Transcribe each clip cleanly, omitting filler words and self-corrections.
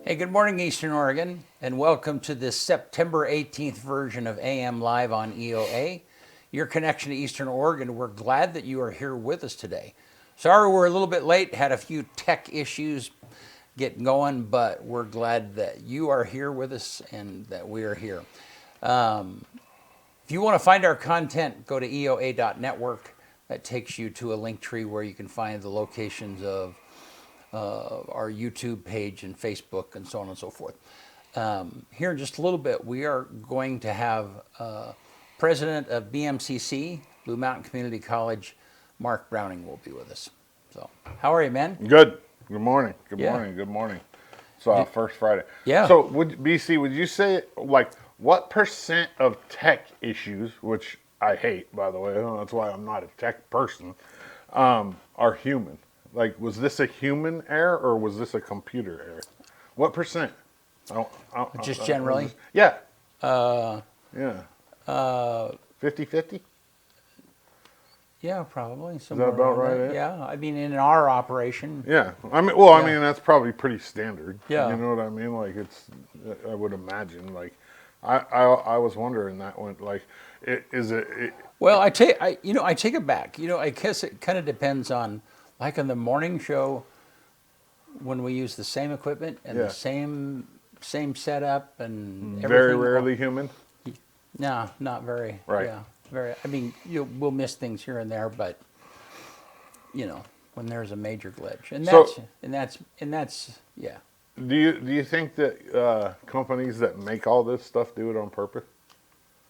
Hey, good morning, Eastern Oregon, and welcome to this September 18th version of AM Live on EOA, your connection to Eastern Oregon. We're glad that you are here with us today. Sorry we're a little bit late, had a few tech issues getting going, but we're glad that you are here with us and that we are here. If you want to find our content, go to EOA.network. That takes you to a link tree where you can find the locations of our YouTube page and Facebook and so on and so forth. Here in just a little bit, we are going to have President of BMCC, Blue Mountain Community College, Mark Browning will be with us. So, how are you, man? Good. Good morning. Good Yeah. morning. Good morning. So first Friday. Yeah. So BC, would you say like what percent of tech issues, which I hate, by the way, that's why I'm not a tech person, are human? Like, was this a human error or was this a computer error? What percent? Just generally? Yeah. Yeah. 50-50? Yeah, probably. Is that about right? Yeah, I mean, in our operation. Yeah. I mean, that's probably pretty standard. Yeah. You know what I mean? Like, I would imagine, like, I was wondering that one, like, is it? Well, I take it back. I guess it kind of depends on, like on the morning show, when we use the same equipment and the same setup and everything. Very rarely human. No, not very. Right. Yeah, very. I mean, we'll miss things here and there, but when there's a major glitch, and that's yeah. Do you think that companies that make all this stuff do it on purpose?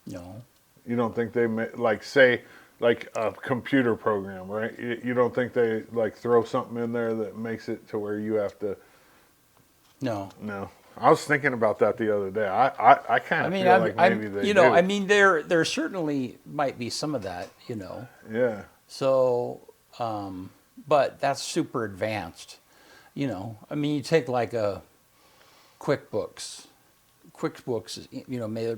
No. You don't think they like say like a computer program, right? You don't think they like throw something in there that makes it to where you have to? No. No. I was thinking about that the other day. I kind of feel like maybe they do. I mean, there certainly might be some of that, Yeah. So, but that's super advanced. I mean, you take like a QuickBooks. QuickBooks is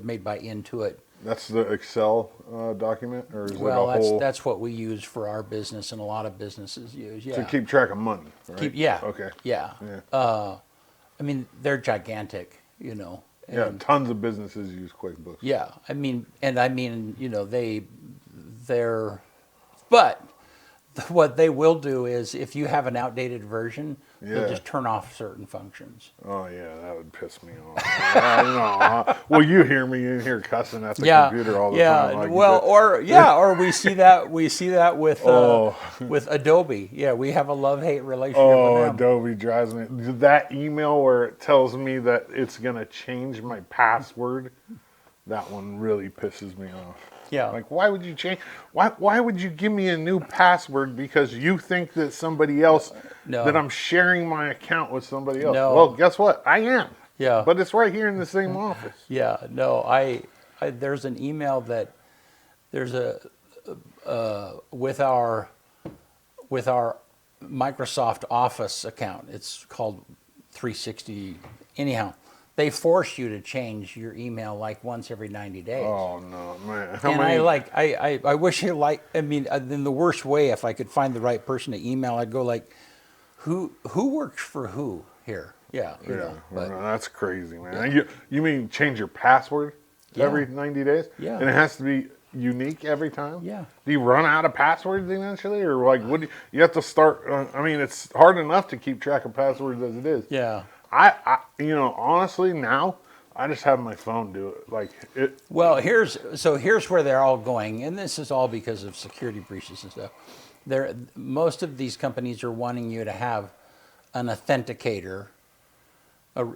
made by Intuit. That's the Excel document, or is it a Well, whole? that's what we use for our business, and a lot of businesses use. Yeah. To keep track of money, right? Okay. Yeah. I mean, they're gigantic, Yeah, and tons of businesses use QuickBooks. yeah. But what they will do is, if you have an outdated version, they'll just turn off certain functions. Oh yeah, that would piss me off. I know. Well, you hear me in here cussing at the computer all the time. Like or we see that with Adobe. Yeah, we have a love-hate relationship with them. Adobe drives me. That email where it tells me that it's gonna change my password, that one really pisses me off. Yeah. Like, why would you change? Why would you give me a new password because you think that somebody else, that I'm sharing my account with somebody else? No. Well, guess what? I am. Yeah. But it's right here in the same office. Yeah. No. There's an email that there's with our Microsoft Office account. It's called 360. Anyhow, they force you to change your email like once every 90 days. Oh no, man! I wish in the worst way, if I could find the right person to email, I'd go like, who works for who here? Yeah, no, that's crazy, man. Yeah. You mean change your password every 90 days? Yeah, and it has to be unique every time. Yeah. Do you run out of passwords eventually, or like what? You have to start. I mean, it's hard enough to keep track of passwords as it is. Yeah. I honestly now I just have my phone do it. Like it. Well, here's where they're all going, and this is all because of security breaches and stuff. Most of these companies are wanting you to have an authenticator.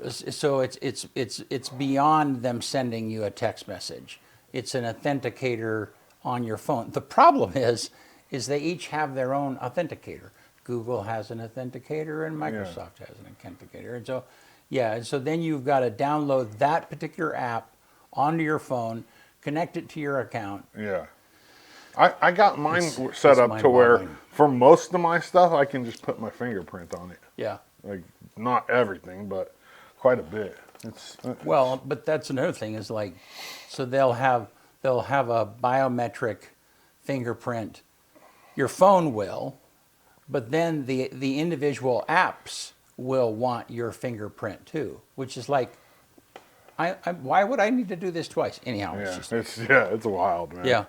So it's beyond them sending you a text message. It's an authenticator on your phone. The problem is they each have their own authenticator. Google has an authenticator and Microsoft has an authenticator. And so then you've got to download that particular app onto your phone, connect it to your account. Yeah. I got mine set up to where for most of my stuff I can just put my fingerprint on it. Yeah. Like not everything, but quite a bit. Well, but that's another thing is like, so they'll have a biometric fingerprint. Your phone will, but then the individual apps will want your fingerprint too, which is like, why would I need to do this twice? Anyhow, it's Yeah, just, it's wild, man. Yeah.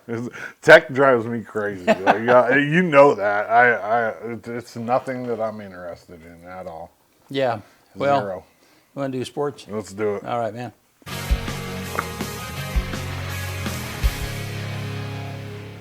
Tech drives me crazy. Like, you know that. It's nothing that I'm interested in at all. yeah. Well, Zero. you want to do sports? Let's do it. All right, man.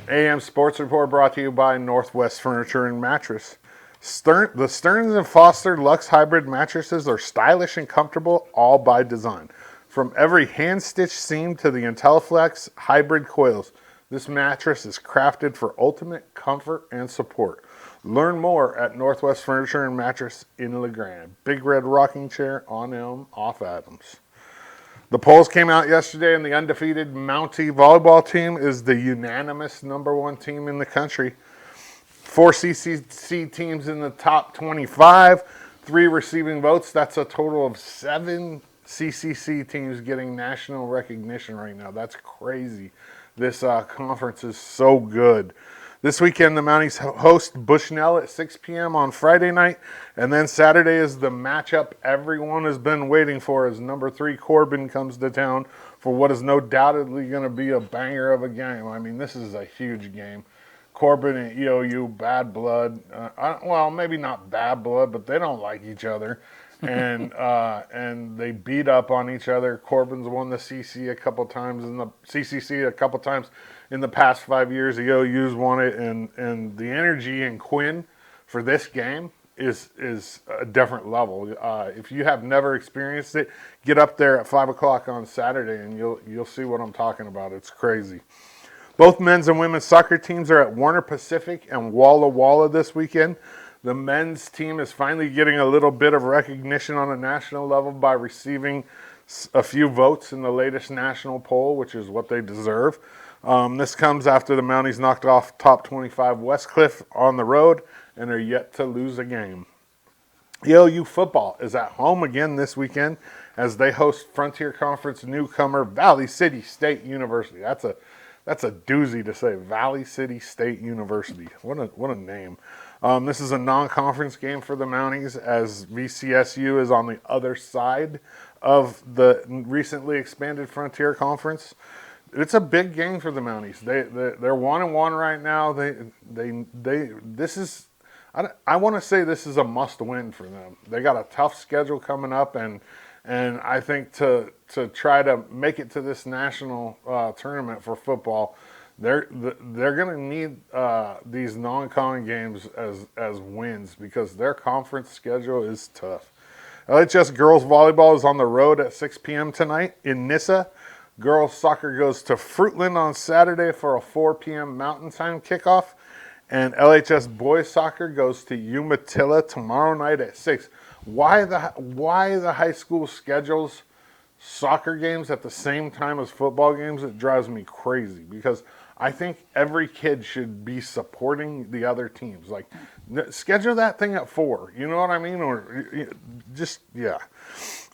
AM Sports Report brought to you by Northwest Furniture and Mattress. The Stearns and Foster Luxe Hybrid mattresses are stylish and comfortable, all by design. From every hand-stitched seam to the IntelliFlex hybrid coils, this mattress is crafted for ultimate comfort and support. Learn more at Northwest Furniture and Mattress in LeGrand. Big Red Rocking Chair on Elm, off Adams. The polls came out yesterday, and the undefeated Mountie volleyball team is the unanimous #1 team in the country. 4 CCC teams in the top 25, 3 receiving votes. That's a total of 7 CCC teams getting national recognition right now. That's crazy. This conference is so good. This weekend, the Mounties host Bushnell at 6 p.m. on Friday night, and then Saturday is the matchup everyone has been waiting for as #3 Corbin comes to town for what is no doubtedly going to be a banger of a game. I mean, this is a huge game. Corbin and EOU, bad blood. Well, maybe not bad blood, but they don't like each other, and they beat up on each other. Corbin's won the CC a couple times in the CCC a couple times in the past 5 years. EOU's won it, and the energy in Quinn for this game is a different level. If you have never experienced it, get up there at 5 o'clock on Saturday, and you'll see what I'm talking about. It's crazy. Both men's and women's soccer teams are at Warner Pacific and Walla Walla this weekend. The men's team is finally getting a little bit of recognition on a national level by receiving a few votes in the latest national poll, which is what they deserve. This comes after the Mounties knocked off top 25 Westcliff on the road and are yet to lose a game. EOU football is at home again this weekend as they host Frontier Conference newcomer Valley City State University. That's a doozy to say, Valley City State University. What a name. This is a non-conference game for the Mounties as VCSU is on the other side of the recently expanded Frontier Conference. It's a big game for the Mounties. They're 1-1 right now. I want to say this is a must-win for them. They got a tough schedule coming up, and I think to try to make it to this national tournament for football, they're going to need these non-con games as wins because their conference schedule is tough. LHS girls volleyball is on the road at 6 p.m. tonight in Nissa. Girls soccer goes to Fruitland on Saturday for a 4 p.m. Mountain Time kickoff, and LHS boys soccer goes to Umatilla tomorrow night at 6. Why the high school schedules soccer games at the same time as football games? It drives me crazy because I think every kid should be supporting the other teams. Like, schedule that thing at 4. You know what I mean? Or just, yeah.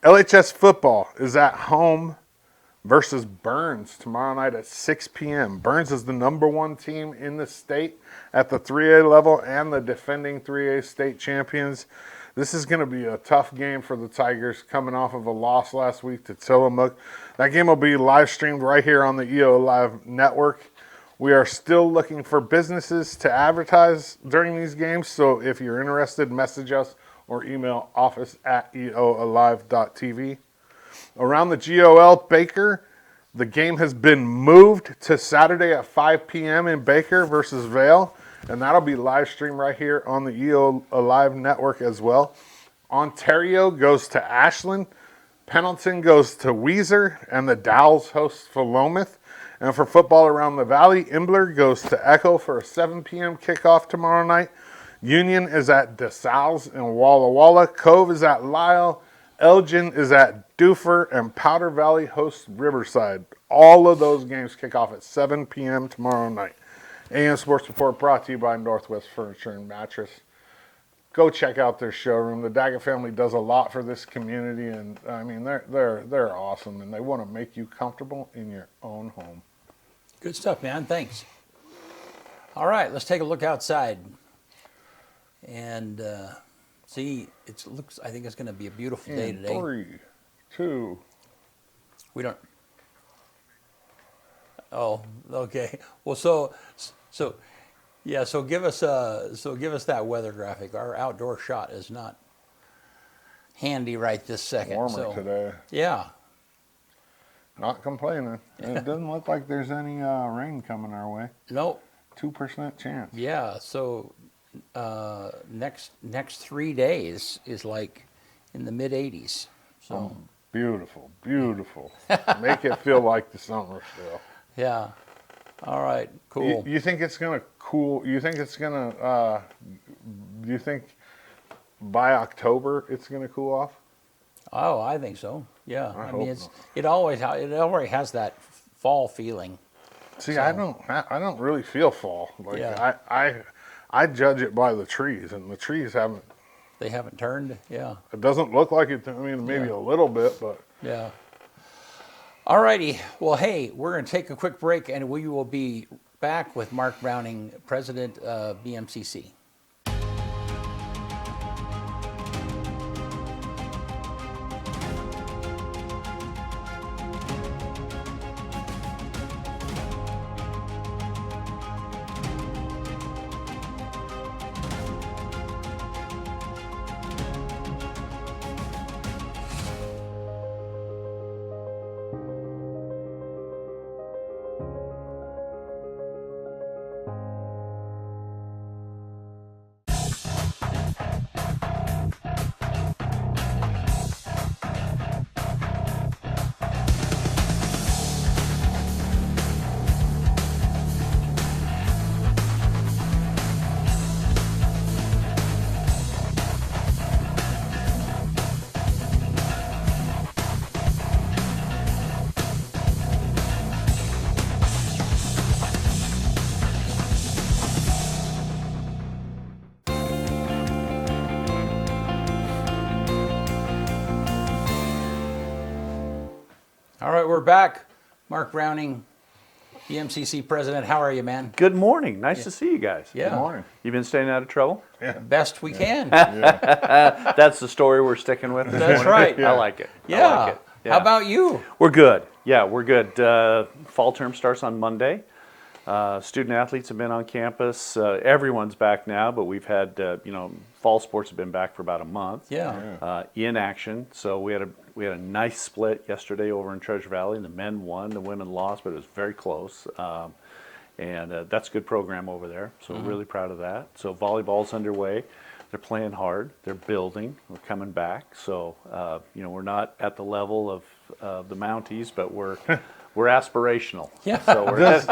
LHS football is at home versus Burns tomorrow night at 6 p.m. Burns is the #1 team in the state at the 3A level and the defending 3A state champions. This is going to be a tough game for the Tigers coming off of a loss last week to Tillamook. That game will be live streamed right here on the EOA Live network. We are still looking for businesses to advertise during these games, so if you're interested, message us or email office@eoalive.tv. Around the GOL Baker, the game has been moved to Saturday at 5 p.m. in Baker versus Vale, and that'll be live streamed right here on the EO Live network as well. Ontario goes to Ashland, Pendleton goes to Weiser, and the Dowls host Philomath. And for football around the valley, Imbler goes to Echo for a 7 p.m. kickoff tomorrow night. Union is at DeSales and Walla Walla. Cove is at Lyle. Elgin is at Duffer, and Powder Valley hosts Riverside. All of those games kick off at 7 p.m. tomorrow night. AM Sports Report brought to you by Northwest Furniture and Mattress. Go check out their showroom. The Daggett family does a lot for this community, and I mean they're awesome, and they want to make you comfortable in your own home. Good stuff, man. Thanks. All right, let's take a look outside and See, it looks. I think it's going to be a beautiful day In today. 3, 2. We don't. Oh, okay. Well, so, yeah. So give us that weather graphic. Our outdoor shot is not handy right this second. Warmer so, today. Yeah. Not complaining. It doesn't look like there's any rain coming our way. Nope. 2% chance. Yeah. So next 3 days is like in the mid 80s. So Beautiful, beautiful. Make it feel like the summer still. yeah. All right. Cool. You think it's gonna cool? You think it's gonna? Do you think by October it's gonna cool off? Oh, I think so. Yeah. I mean, hope it already has that fall feeling. See, So- I don't really feel fall. Like Yeah. I judge it by the trees, and the trees haven't. They haven't turned. Yeah. It doesn't look like it. I mean, maybe Yeah. a little bit, but Yeah. All righty. Well, hey, we're going to take a quick break, and we will be back with Mark Browning, President of BMCC. All right, we're back. Mark Browning, BMCC President. How are you, man? Good morning. Nice to see you guys. Yeah. good morning. You been staying out of trouble? Best we can. That's the story we're sticking with. this That's morning? right. I like it. Yeah. I like it. Yeah. How about you? We're good. Yeah, we're good. Fall term starts on Monday. Student athletes have been on campus. Everyone's back now, but we've had, fall sports have been back for about a month. Yeah. In action. So we had a nice split yesterday over in Treasure Valley. The men won, the women lost, but it was very close. And that's a good program over there. So we're really proud of that. So volleyball's underway. They're playing hard. They're building. We're coming back. So we're not at the level of the Mounties, but we're aspirational. Yeah. So we're Does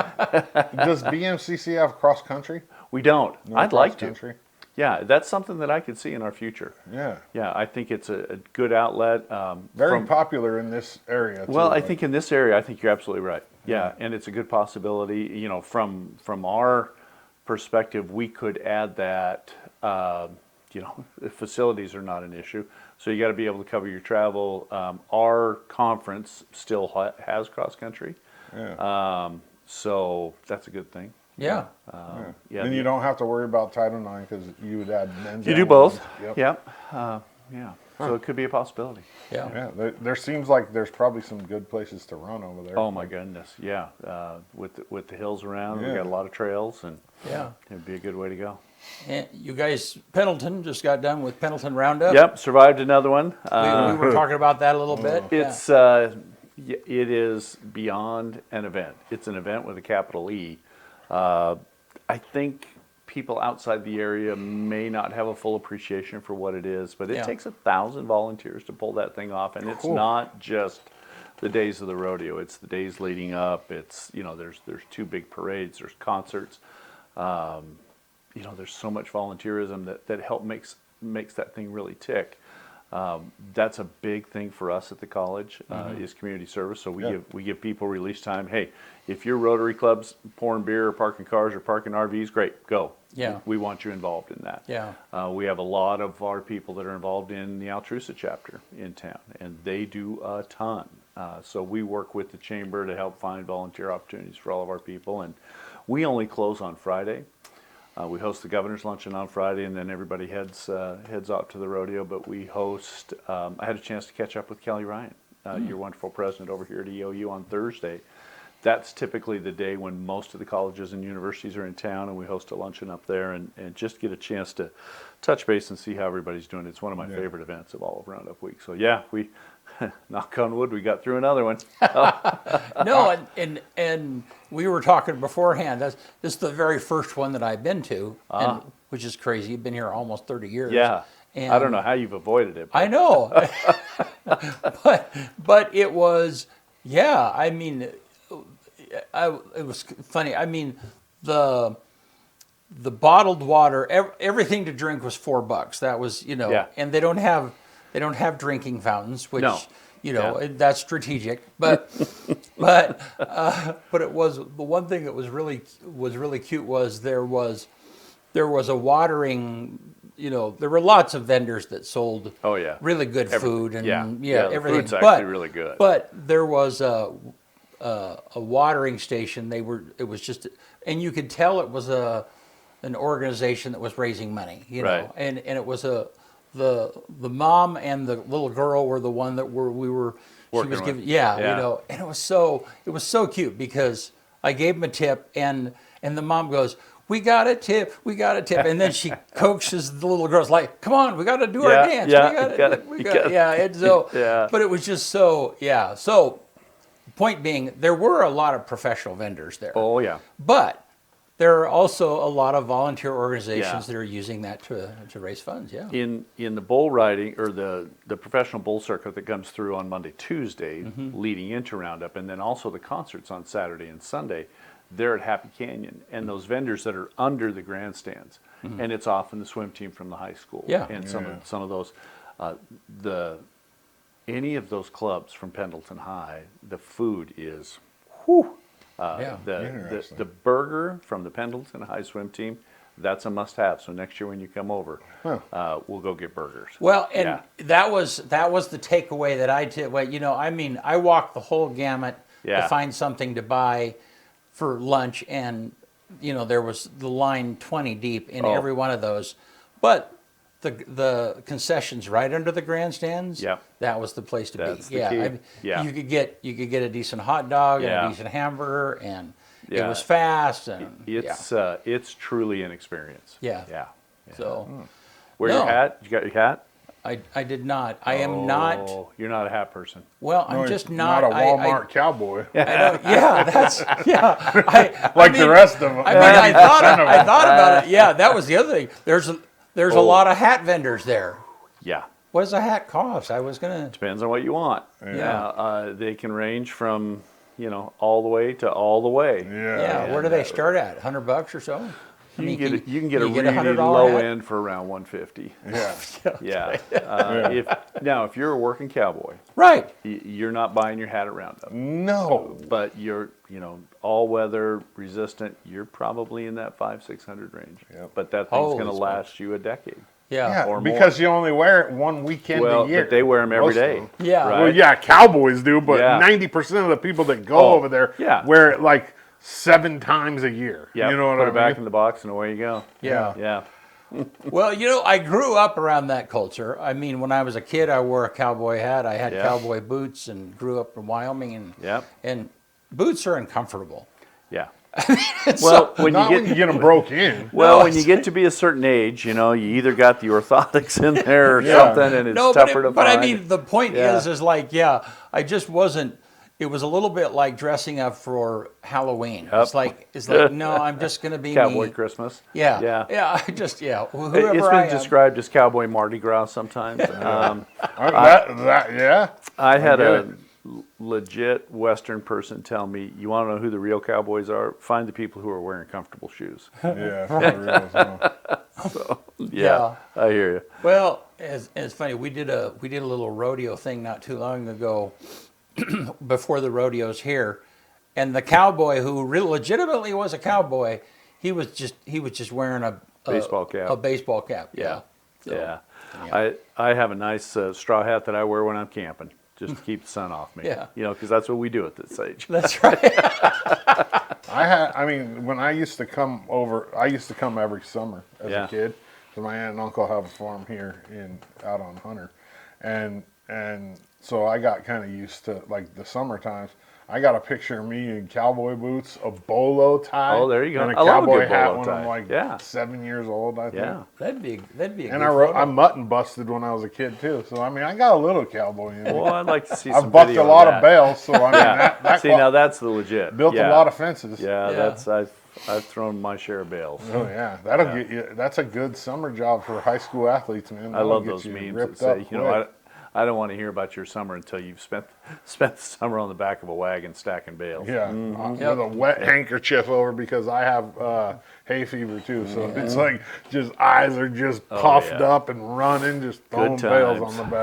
BMCC have cross country? we don't. No I'd like to. cross-country? Yeah, that's something that I could see in our future. Yeah. Yeah, I think it's a good outlet. Very popular in this area. Too, Well, I like- think in this area, I think you're absolutely right. Yeah, and it's a good possibility. From our perspective, we could add that. The facilities are not an issue, so you got to be able to cover your travel. Our conference still has cross country, so that's a good thing. Yeah. Yeah, Then you don't have to worry about Title IX because you would add men's. You and do both. women's. Yep. Yep. Yeah. So it could be a possibility. Yeah. Yeah. There seems like there's probably some good places to run over there. Oh my goodness, yeah. With the hills around, we Yeah. got a lot of trails, and Yeah. it'd be a good way to go. And you guys, Pendleton just got done with Pendleton Roundup. Yep, survived another one. We were talking about that a little bit. It's it is beyond an event. It's an event with a capital E. I think people outside the area may not have a full appreciation for what it is, but it Yeah. takes 1,000 volunteers to pull that thing off, and it's Cool. not just the days of the rodeo. It's the days leading up. It's there's 2 big parades. There's concerts. There's so much volunteerism that makes that thing really tick. That's a big thing for us at the college is community service. So we give people release time. Hey, if your Rotary Club's pouring beer or parking cars or parking RVs, great, go. Yeah. We want you involved in that. Yeah. We have a lot of our people that are involved in the Altrusa chapter in town, and they do a ton. So we work with the chamber to help find volunteer opportunities for all of our people, and we only close on Friday. We host the governor's luncheon on Friday, and then everybody heads off to the rodeo. But we host. I had a chance to catch up with Kelly Ryan, your wonderful president over here at EOU on Thursday. That's typically the day when most of the colleges and universities are in town, and we host a luncheon up there and just get a chance to touch base and see how everybody's doing. It's one of my favorite events of all of Roundup Week. So yeah, we knock on wood, we got through another one. No, and we were talking beforehand. This is the very first one that I've been to, and, which is crazy. You've been here almost 30 years. Yeah, and I don't know how you've avoided it. I know, but it was, yeah. I mean, it was funny. I mean, the bottled water, everything to drink was $4. That was, and they don't have drinking fountains, which that's strategic. But but it was the one thing that was really cute was there was a watering. There were lots of vendors that sold really good food and everything. Food's actually really good. But there was a watering station. It was just, and you could tell it was an organization that was raising money, Right. and it was the mom and the little girl were the one that we were Working she was with. giving Yeah. and it was so cute because I gave him a tip and the mom goes, we got a tip, and then she coaxes the little girls like, come on, we got to do our dance, we got it. And so but it was just so point being, there were a lot of professional vendors there. Oh yeah. But there are also a lot of volunteer organizations that are using that to raise funds. Yeah. In the bull riding or the professional bull circuit that comes through on Monday, Tuesday, leading into Roundup, and then also the concerts on Saturday and Sunday, they're at Happy Canyon, and those vendors that are under the grandstands, and it's often the swim team from the high school. Yeah. And some of those, any of those clubs from Pendleton High, the food is, the burger from the Pendleton High swim team, that's a must-have. So next year when you come over, we'll go get burgers. Well, and that was the takeaway that I did. Well, I walked the whole gamut to find something to buy for lunch, and there was the line 20 deep in every one of those, but the concessions right under the grandstands, that was the place to That's be. the key. You could get a decent hot dog and a decent hamburger, and it was fast, and it's truly an experience. Yeah. So Wear your hat. You got your hat? I did not. I am not. You're not a hat person. Well, I'm just not. Not a Walmart cowboy. I don't, that's Like the rest of them. I mean, I thought about it. Yeah, that was the other thing. There's a lot of hat vendors there. Yeah. What does a hat cost? I was gonna. Depends on what you want. They can range from all the way to all the way. Yeah. Where do they start at? $100 or so? You can get a really low end for around $150. Yeah. If you're a working cowboy, Right. you're not buying your hat at Roundup. No. But you're all weather resistant. You're probably in that $500-600 range. Yep. But that thing's going to Holy last you a decade. Yeah. Yeah, because you only wear it one weekend a year. But they wear them every Most of day. them. Yeah. Right? Well, yeah, cowboys do, but Yeah. 90% of the people that go over there wear it like 7 times a year. Yeah. You know what Put I it back mean? in the box and away you go. Yeah. Yeah. Well, I grew up around that culture. I mean, when I was a kid, I wore a cowboy hat. I had cowboy boots, and grew up in Wyoming, and boots are uncomfortable. Yeah. Well, when Not when you get them broke in. Well, when you get to be a certain age, you either got the orthotics in there or something, and it's tougher to find. But I mean, the point is like, I just wasn't. It was a little bit like dressing up for Halloween. It's like no, I'm just going to be Cowboy me. Christmas. Yeah. I just whoever It's I been am. described as Cowboy Mardi Gras sometimes. I had a legit Western person tell me, you want to know who the real cowboys are? Find the people who are wearing comfortable shoes. Yeah, for real. So, Yeah. I hear you. Well, it's funny. We did a little rodeo thing not too long ago, before the rodeos here, and the cowboy who legitimately was a cowboy, he was just wearing a Baseball cap. A baseball cap. Yeah. So, I have a nice straw hat that I wear when I'm camping. just to keep the sun off me. Yeah. You know, because that's what we do at this age. That's right. I mean, when I used to come over, I used to come every summer as Yeah. a kid. So my aunt and uncle have a farm here out on Hunter, and so I got kind of used to like the summer times. I got a picture of me in cowboy boots, a bolo tie. Oh, there you go. And a I love a cowboy good hat bolo when tie. I'm like Yeah. 7 years old, I think. Yeah. That'd be a And good I photo. mutton busted when I was a kid too. So I mean, I got a little cowboy in me. Well, I'd like to see some I've bucked video a lot of that. bales, so I mean that See, now that's the legit. built Yeah. a lot of fences. Yeah, Yeah. I've thrown my share of bales. Oh yeah, that'll get you. That's a good summer job for high school athletes, man. I That'll love get those you memes that ripped say, up you know, quick. I don't want to hear about your summer until you've spent the summer on the back of a wagon stacking bales. Yeah, Yep. with a wet handkerchief over because I have hay fever too. So it's like just eyes are just puffed yeah. up and running, just throwing Good bales times. on the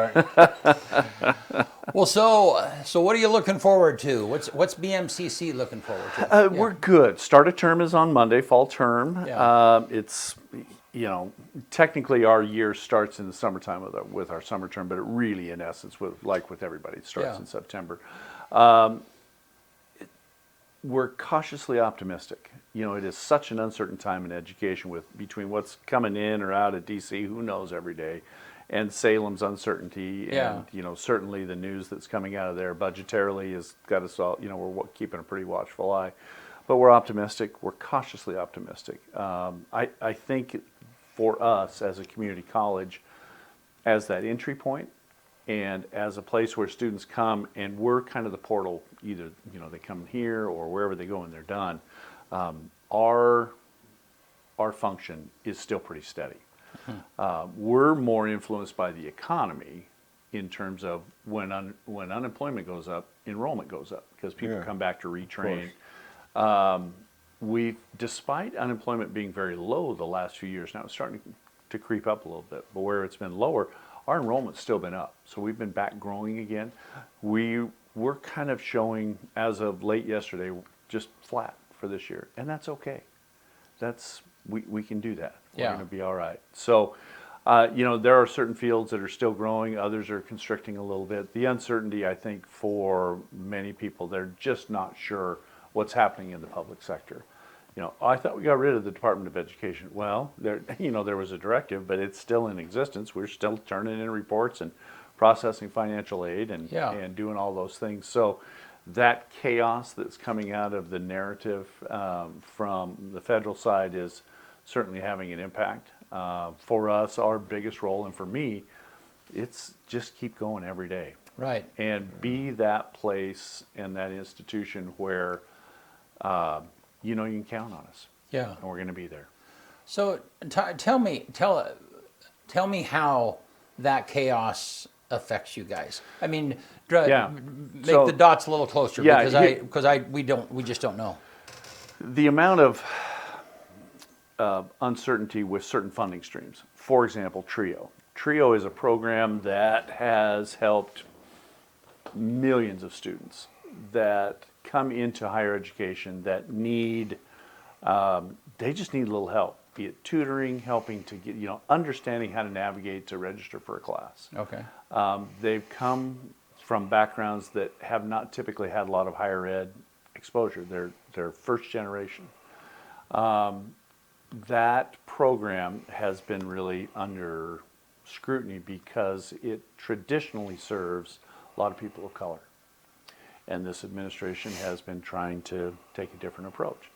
back. Well, so what are you looking forward to? What's BMCC looking forward to? We're good. Start of term is on Monday, fall term. Yeah. It's, you know, technically our year starts in the summertime with our summer term, but it really, in essence, with everybody, it starts Yeah. in September. We're cautiously optimistic. You know, it is such an uncertain time in education between what's coming in or out of DC, who knows every day, and Salem's uncertainty, Yeah. and you know, certainly the news that's coming out of there budgetarily has got us all. You know, we're keeping a pretty watchful eye, but we're optimistic. We're cautiously optimistic. I think for us as a community college, as that entry point, and as a place where students come, and we're kind of the portal. Either you know they come here or wherever they go and they're done. Our function is still pretty steady. We're more influenced by the economy in terms of when unemployment goes up, enrollment goes up because people Yeah, come back to retrain. Despite unemployment being very low the last few years, now it's starting to creep up a little bit, but where it's been lower, our enrollment's still been up. So we've been back growing again. We're kind of showing, as of late yesterday, just flat for this year, and that's okay. We can do that. We're Yeah. going to be all right. So, you know, there are certain fields that are still growing. Others are constricting a little bit. The uncertainty, I think, for many people, they're just not sure what's happening in the public sector. You know, I thought we got rid of the Department of Education. Well, there was a directive, but it's still in existence. We're still turning in reports and processing financial aid and doing all those things. So that chaos that's coming out of the narrative from the federal side is certainly having an impact. For us, our biggest role, and for me, it's just keep going every day. Right. And be that place and that institution where you know you can count on us. Yeah. And we're going to be there. So tell me how that chaos affects you guys. I mean, Yeah. make So- the dots a little closer Yeah, we just don't know. The amount of uncertainty with certain funding streams. For example, TRIO. TRIO is a program that has helped millions of students that come into higher education that need, they just need a little help, be it tutoring, helping to get, understanding how to navigate to register for a class. Okay. They've come from backgrounds that have not typically had a lot of higher ed exposure. They're first generation. That program has been really under scrutiny because it traditionally serves a lot of people of color. And this administration has been trying to take a different approach.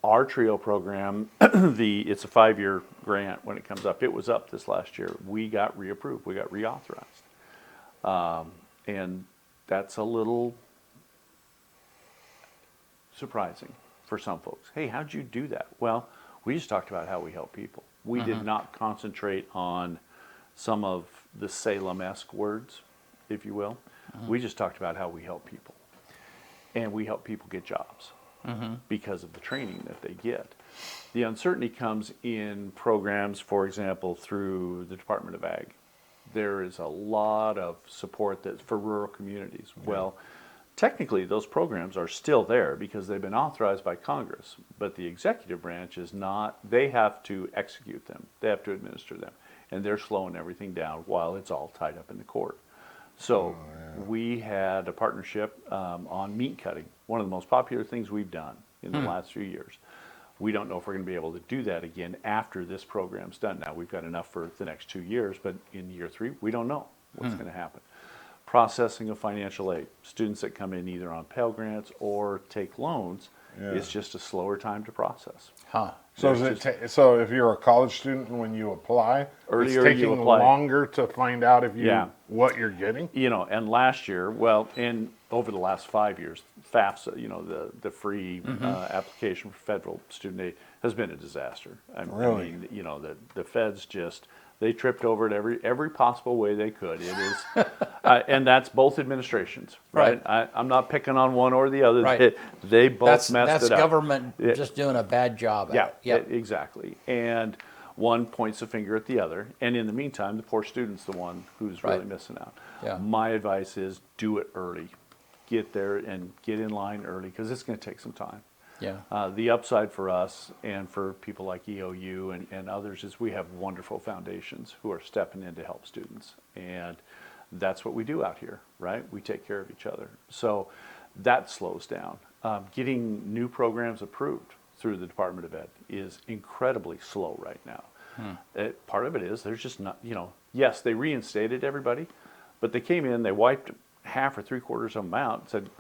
Our TRIO program, it's a 5-year grant when it comes up. It was up this last year. We got reapproved. We got reauthorized. And that's a little surprising for some folks. Hey, how'd you do that? Well, we just talked about how we help people. We did not concentrate on some of the Salem-esque words, if you will. We just talked about how we help people. And we help people get jobs because of the training that they get. The uncertainty comes in programs, for example, through the Department of Ag. There is a lot of support that's for rural communities. Well, technically those programs are still there because they've been authorized by Congress, but the executive branch is not. They have to execute them. They have to administer them. And they're slowing everything down while it's all tied up in the court. So we had a partnership on meat cutting, one of the most popular things we've done in the last few years. We don't know if we're going to be able to do that again after this program's done. Now, we've got enough for the next 2 years, but in year 3, we don't know what's going to happen. Processing of financial aid. Students that come in either on Pell Grants or take loans, it's just a slower time to process. Huh. So so if you're a college student and when you apply, Earlier it's you taking apply. longer to find out if you Yeah. what you're getting? You know, and last year, well, and over the last 5 years, FAFSA, you know, the free application for federal student aid has been a disaster. Really? I mean, you know, the feds just, they tripped over it every possible way they could. It is, and that's both administrations, right? I'm not picking on one or the other. Right. They both messed That's it up. government just doing a bad job at it. Yep. Exactly. And one points a finger at the other, and in the meantime, the poor student's the one who's really Right. missing out. Yeah. My advice is do it early. Get there and get in line early because it's going to take some time. Yeah. The upside for us and for people like EOU and others is we have wonderful foundations who are stepping in to help students. And that's what we do out here, right? We take care of each other. So that slows down. Getting new programs approved through the Department of Ed is incredibly slow right now. Part of it is there's just not, you know, yes, they reinstated everybody, but they came in, they wiped half or 3/4 of them out and said,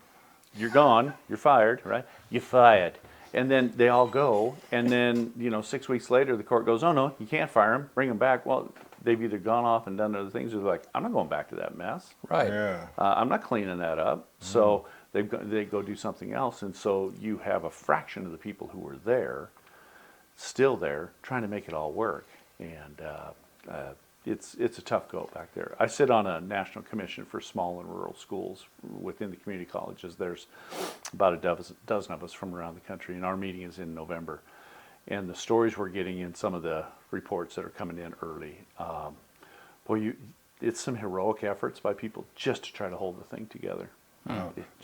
you're gone, you're fired, right? You're fired. And then they all go, and then, you know, 6 weeks later, the court goes, oh no, you can't fire them, bring them back. Well, they've either gone off and done other things, or they're like, I'm not going back to that mess. Right. Yeah. I'm not cleaning that up. So they go do something else, and so you have a fraction of the people who were there, still there, trying to make it all work. And it's a tough go back there. I sit on a national commission for small and rural schools within the community colleges. There's about a dozen of us from around the country, and our meeting is in November. And the stories we're getting in some of the reports that are coming in early, it's some heroic efforts by people just to try to hold the thing together.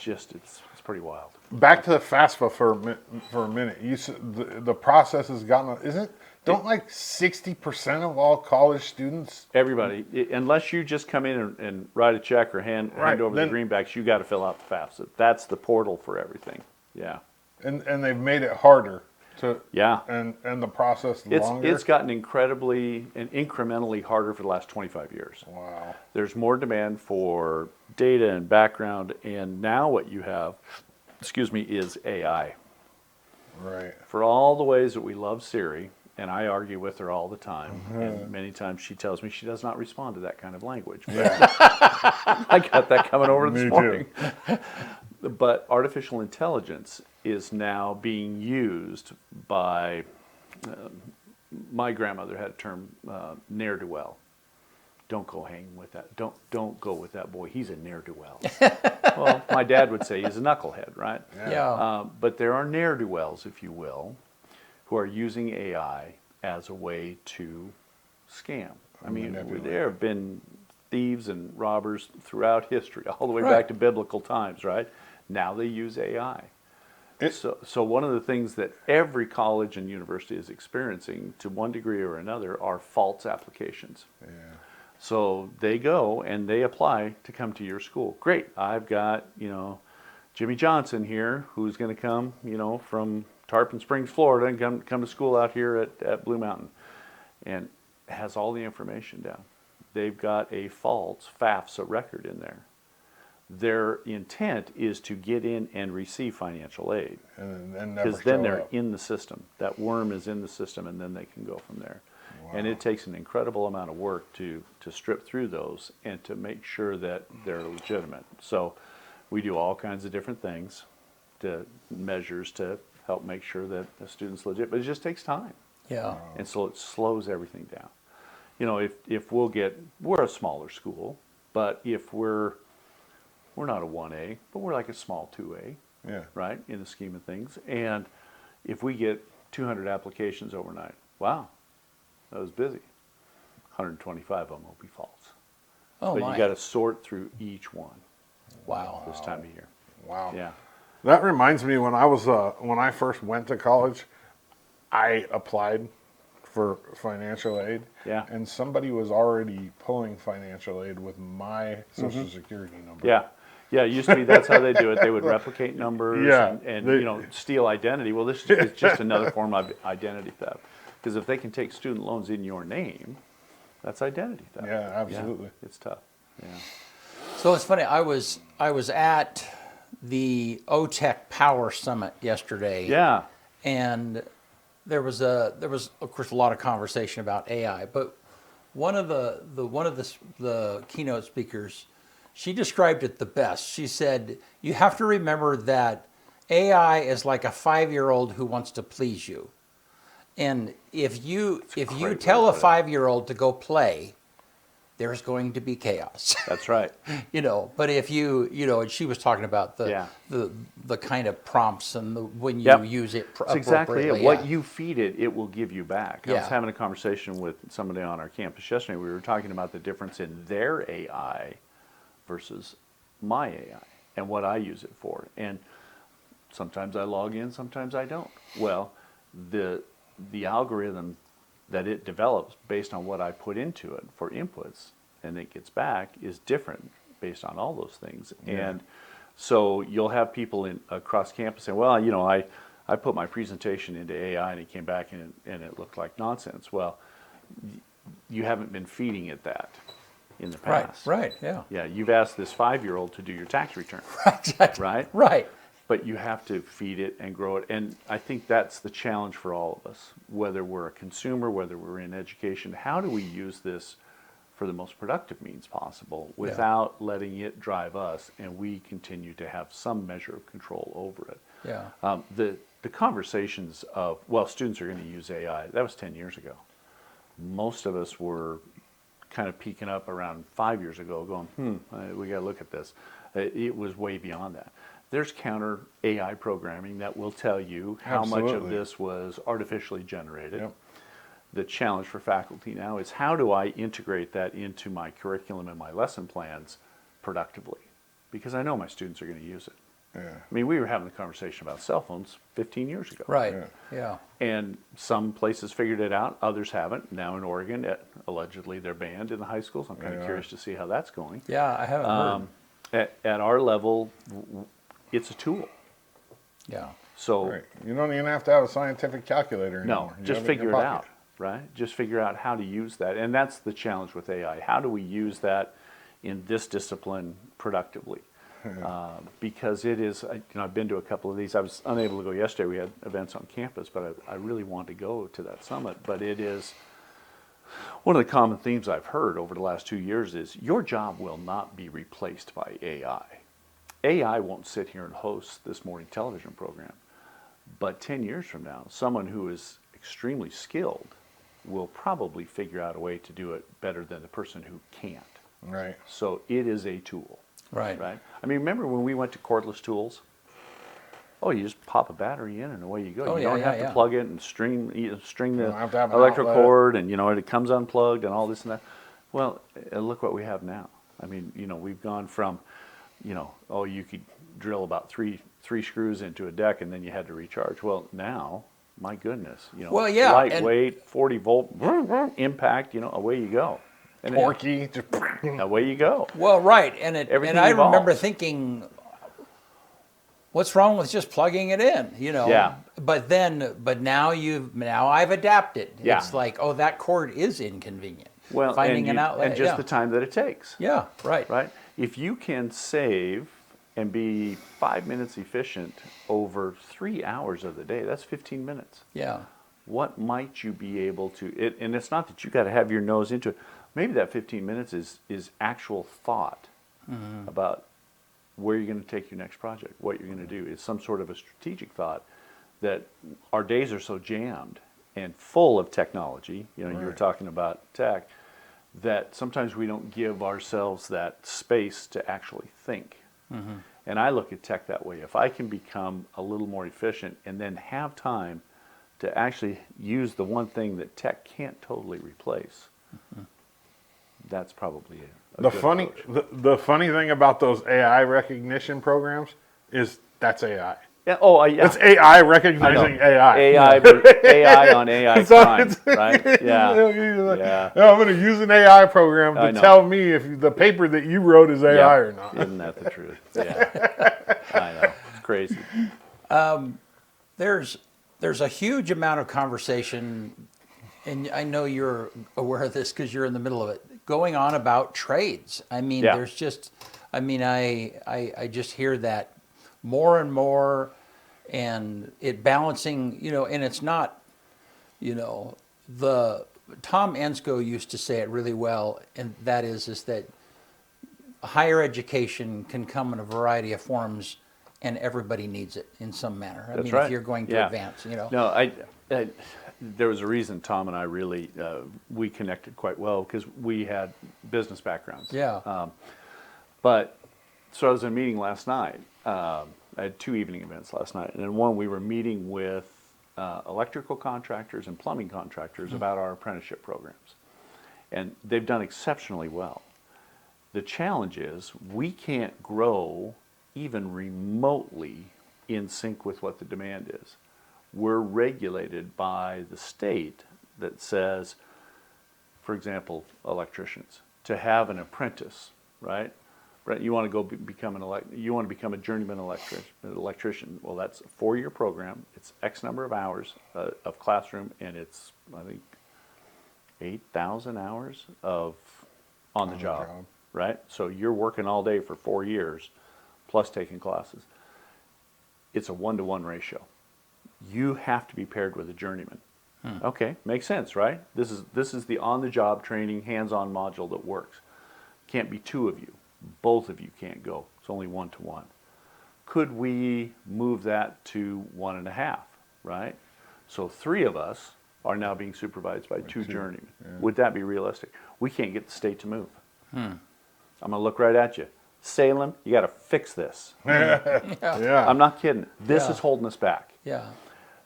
It's pretty wild. Back to the FAFSA for a minute. You said the process has gotten. Don't like 60% of all college students? Everybody, unless you just come in and write a check or hand over the greenbacks, you got to fill out the FAFSA. That's the portal for everything. Yeah. And they've made it harder to. Yeah. And the process longer. It's gotten incredibly and incrementally harder for the last 25 years. Wow. There's more demand for data and background, and now what you have, is AI. Right. For all the ways that we love Siri, and I argue with her all the time, and many times she tells me she does not respond to that kind of language. Yeah. I got that coming over this Me morning. But artificial intelligence is now being used by, my grandmother had a term, ne'er-do-well. Don't go hang with that. Don't go with that boy. He's a ne'er-do-well. Well, my dad would say he's a knucklehead, right? Yeah. But there are ne'er-do-wells, if you will, who are using AI as a way to scam. I mean, there have been thieves and robbers throughout history, all the way back to biblical times, right? Now they use AI. So one of the things that every college and university is experiencing to one degree or another are false applications. Yeah. So they go and they apply to come to your school. Great, I've got, Jimmy Johnson here who's going to come, from Tarpon Springs, Florida, and come to school out here at Blue Mountain, and has all the information down. They've got a false FAFSA record in there. Their intent is to get in and receive financial aid, because then they're in the system. That worm is in the system, and then they can go from there. Wow. And it takes an incredible amount of work to strip through those and to make sure that they're legitimate. So we do all kinds of different things, measures to help make sure that the student's legit, but it just takes time. Yeah. And so it slows everything down. If we're a smaller school, but if we're not a 1A, but we're like a small 2A, right, in the scheme of things. And if we get 200 applications overnight, wow, that was busy. 125 of them will be false. Oh, but my. you got to sort through each one. Wow. This time of year. Wow. Yeah. That reminds me when I first went to college, I applied for financial aid. Yeah. And somebody was already pulling financial aid with my social security number. Yeah. Yeah, it used to be that's how they do it. They would replicate numbers Yeah, and they- you know, steal identity. Well, this is just another form of identity theft. Because if they can take student loans in your name, that's identity theft. Yeah, absolutely. It's tough. Yeah. So it's funny. I was at the OTEC Power Summit yesterday. Yeah. And there was of course a lot of conversation about AI, but one of the keynote speakers, she described it the best. She said, you have to remember that AI is like a 5-year-old who wants to please you. And if you great tell way a to put 5-year-old to go play, there's going to be chaos. That's right. But if and she was talking about Yeah. the kind of prompts and when you Yep. use it That's exactly it. appropriately. What Yeah. you feed it, it will give you back. I was Yeah. having a conversation with somebody on our campus yesterday. We were talking about the difference in their AI versus my AI and what I use it for. And sometimes I log in, sometimes I don't. Well, the algorithm that it develops based on what I put into it for inputs and it gets back is different based on all those things. Yeah. And so you'll have people across campus saying, well, I put my presentation into AI and it came back and it looked like nonsense. Well, you haven't been feeding it that in the past. Right, yeah. Yeah, you've asked this 5-year-old to do your tax return, Exactly. right? Right. But you have to feed it and grow it. And I think that's the challenge for all of us, whether we're a consumer, whether we're in education. How do we use this for the most productive means possible without letting it drive us and we continue to have some measure of control over it? Yeah. The conversations of, well, students are going to use AI, that was 10 years ago. Most of us were kind of peeking up around 5 years ago going, we got to look at this. It was way beyond that. There's counter AI programming that will tell you how much of Absolutely. this was artificially generated. Yep. The challenge for faculty now is how do I integrate that into my curriculum and my lesson plans productively? Because I know my students are going to use it. Yeah. I mean, we were having a conversation about cell phones 15 years ago. Right. Yeah. Yeah. And some places figured it out, others haven't. Now in Oregon, allegedly they're banned in the high schools. I'm kind They of are. curious to see how that's going. Yeah, I haven't heard. At our level, it's a tool. Yeah. So Right. You don't even have to have a scientific calculator no, anymore. You just have in your figure it pocket. out, right? Just figure out how to use that. And that's the challenge with AI. How do we use that in this discipline productively? Because it is, I've been to a couple of these. I was unable to go yesterday. We had events on campus, but I really want to go to that summit. But it is, one of the common themes I've heard over the last 2 years is your job will not be replaced by AI. AI won't sit here and host this morning television program. But 10 years from now, someone who is extremely skilled will probably figure out a way to do it better than the person who can't. Right. So it is a tool, Right. right? I mean, remember when we went to cordless tools? Oh, you just pop a battery in and away you go. Oh, You yeah, don't yeah, have to yeah. plug it and string the don't have to have an electrical outlet. cord and, it comes unplugged and all this and that. Well, look what we have now. I mean, we've gone from, you could drill about three screws into a deck and then you had to recharge. Well, now, my goodness, Well, yeah, and- lightweight, 40 volt impact, away you go. And then Porky. Just away you go. Well, right, and Everything I remember evolves. thinking, what's wrong with just plugging it in? Yeah. But now I've adapted. Yeah. It's like, oh, that cord is inconvenient. Well, Finding an outlet. and just yeah. the time that it takes. Yeah. Right. Right? If you can save and be 5 minutes efficient over 3 hours of the day, that's 15 minutes. Yeah. What might you be able to, and it's not that you got to have your nose into it. Maybe that 15 minutes is actual thought about where you're going to take your next project, what you're going to do. It's some sort of a strategic thought that our days are so jammed and full of technology. You were Right. talking about tech, that sometimes we don't give ourselves that space to actually think. And I look at tech that way. If I can become a little more efficient and then have time to actually use the one thing that tech can't totally replace, that's probably a The good funny, approach. the funny thing about those AI recognition programs is that's AI. Yeah. Oh, yeah. It's AI I recognizing know. AI. AI on AI So crime, it's- right? Yeah. He's like, Yeah. "No, I'm going to use an AI program I to know. tell me if the paper that you wrote is AI Yeah. or not." Isn't that the truth? Yeah. I know. It's crazy. There's a huge amount of conversation, and I know you're aware of this because you're in the middle of it, going on about trades. I mean, Yeah. there's just, I mean, I just hear that more and more, and it balancing, and it's not, the Tom Ensko used to say it really well, and that is that higher education can come in a variety of forms, and everybody needs it in some manner. I That's mean, right. if you're going to Yeah. advance, No, there was a reason Tom and I really we connected quite well because we had business backgrounds. Yeah. But so I was in a meeting last night. I had 2 evening events last night, and in one we were meeting with electrical contractors and plumbing contractors about our apprenticeship programs, and they've done exceptionally well. The challenge is we can't grow even remotely in sync with what the demand is. We're regulated by the state that says, for example, electricians, to have an apprentice, right? Right, you want to go become you want to become a journeyman electrician. Well, that's a 4-year program. It's X number of hours of classroom, and it's I think 8,000 hours of on the job, right? So you're working all day for 4 years, plus taking classes. It's a 1-to-1 ratio. You have to be paired with a journeyman. Okay, makes sense, right? This is the on-the-job training, hands-on module that works. Can't be 2 of you. Both of you can't go. It's only 1-to-1. Could we move that to 1.5, right? So 3 of us are now being supervised by 2 journeymen. Yeah. Would that be realistic? We can't get the state to move. I'm going to look right at you. Salem, you got to fix this. Yeah. I'm not kidding. This Yeah. is holding us back. Yeah.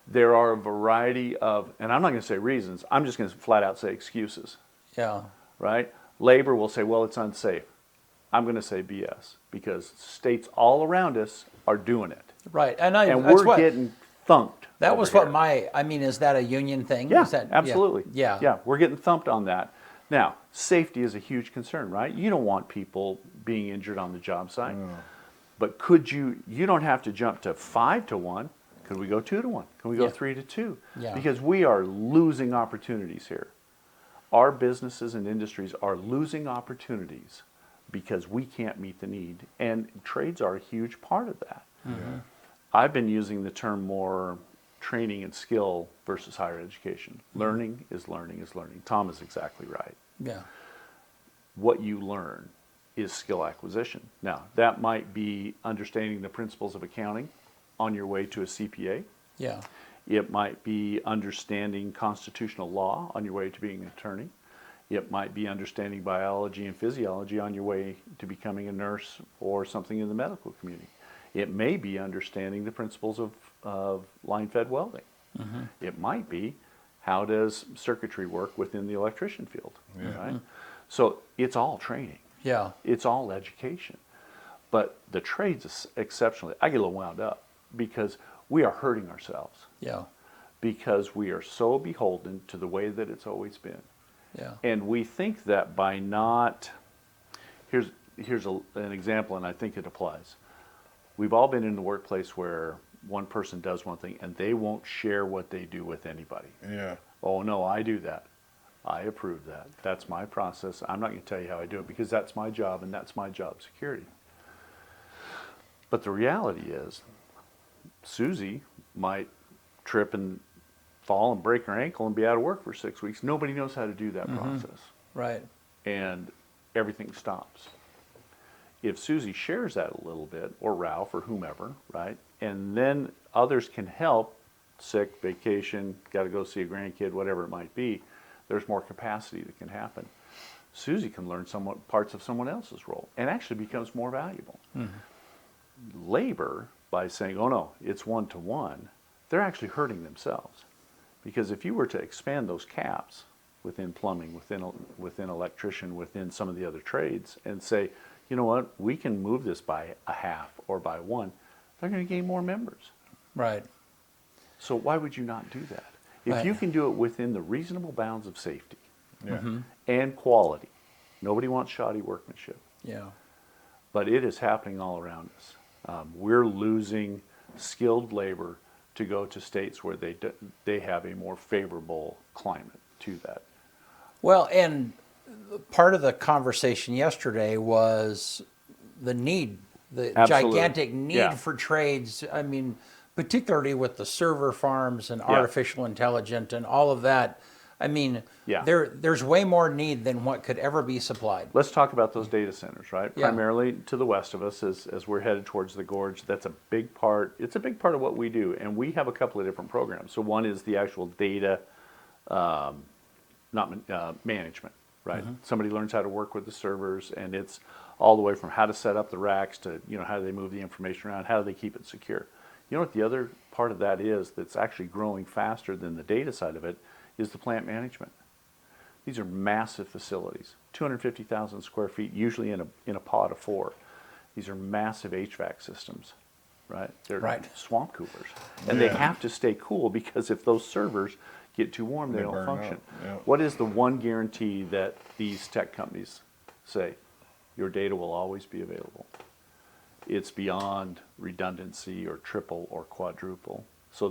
There are a variety of, and I'm not going to say reasons, I'm just going to flat out say excuses, Yeah. right? Labor will say, well, it's unsafe. I'm going to say BS because states all around us are doing it. Right. And that's we're getting thumped. that over was here. what I mean, is that a union thing? Yeah, Is that, absolutely. Yeah. Yeah, we're getting thumped on that. Now, safety is a huge concern, right? You don't want people being injured on the job site. But you don't have to jump to 5-to-1. Could we go 2-to-1? Can we go 3-to-2? Yeah. Because we are losing opportunities here. Our businesses and industries are losing opportunities because we can't meet the need. And trades are a huge part of that. I've been using the term more training and skill versus higher education. Learning is learning is learning. Tom is exactly right. Yeah. What you learn is skill acquisition. Now, that might be understanding the principles of accounting on your way to a CPA. Yeah. It might be understanding constitutional law on your way to being an attorney. It might be understanding biology and physiology on your way to becoming a nurse or something in the medical community. It may be understanding the principles of line-fed welding. It might be how does circuitry work within the electrician field, right? So it's all training. Yeah. It's all education. But the trades exceptionally, I get a little wound up because we are hurting ourselves Yeah. because we are so beholden to the way that it's always been. Yeah. And we think that by not, here's an example, and I think it applies. We've all been in the workplace where one person does one thing and they won't share what they do with anybody. Yeah. Oh no, I do that. I approve that. That's my process. I'm not going to tell you how I do it because that's my job and that's my job security. But the reality is, Susie might trip and fall and break her ankle and be out of work for 6 weeks. Nobody knows how to do that process. Right. And everything stops. If Susie shares that a little bit, or Ralph, or whomever, right, and then others can help, sick, vacation, got to go see a grandkid, whatever it might be, there's more capacity that can happen. Susie can learn parts of someone else's role and actually becomes more valuable. Labor, by saying, oh no, it's 1-to-1, they're actually hurting themselves. Because if you were to expand those caps within plumbing, within electrician, within some of the other trades, and say, you know what, we can move this by a half or by 1, they're going to gain more members. Right. So why would you not do that? If Right. you can do it within the reasonable bounds of safety Yeah. and quality, nobody wants shoddy workmanship. Yeah. But it is happening all around us. We're losing skilled labor to go to states where they have a more favorable climate to that. Well, and part of the conversation yesterday was the need, the Absolutely. gigantic need Yeah. for trades. I mean, particularly with the server farms and Yeah. artificial intelligence and all of that. I mean, Yeah. there's way more need than what could ever be supplied. Let's talk about those data centers, right? Yeah. Primarily to the west of us as we're headed towards the gorge. That's a big part. It's a big part of what we do. And we have a couple of different programs. So one is the actual data management, right? Somebody learns how to work with the servers, and it's all the way from how to set up the racks to, how do they move the information around, how do they keep it secure. You know what the other part of that is that's actually growing faster than the data side of it is the plant management. These are massive facilities, 250,000 square feet, usually in a pod of 4. These are massive HVAC systems, right? They're Right. swamp coolers. And they Yeah. have to stay cool because if those servers get too warm, they They don't burn function. up, yeah. What is the one guarantee that these tech companies say? Your data will always be available. It's beyond redundancy or triple or quadruple. So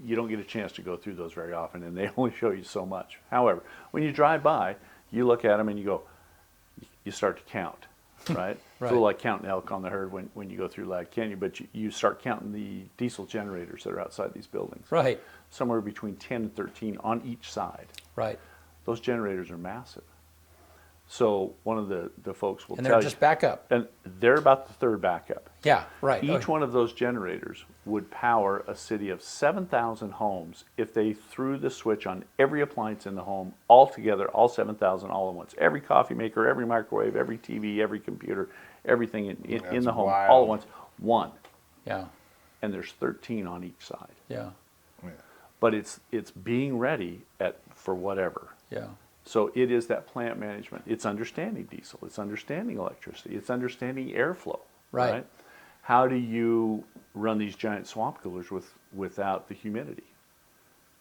you don't get a chance to go through those very often, and they only show you so much. However, when you drive by, you look at them and you start to count, right? It's a little like counting elk on the herd when you go through Lag Canyon, but you start counting the diesel generators that are outside these buildings. Right. Somewhere between 10 and 13 on each side. Right. Those generators are massive. So one of the folks will And tell they're you, just back up. and they're about the third backup. Yeah. Right. Each one of those generators would power a city of 7,000 homes if they threw the switch on every appliance in the home all together, all 7,000 all at once. Every coffee maker, every microwave, every TV, every computer, everything in That's the home wild. all at once. One. Yeah. And there's 13 on each side. Yeah. Yeah. But it's being ready for whatever. Yeah. So it is that plant management. It's understanding diesel. It's understanding electricity. It's understanding airflow. Right. How do you run these giant swamp coolers without the humidity?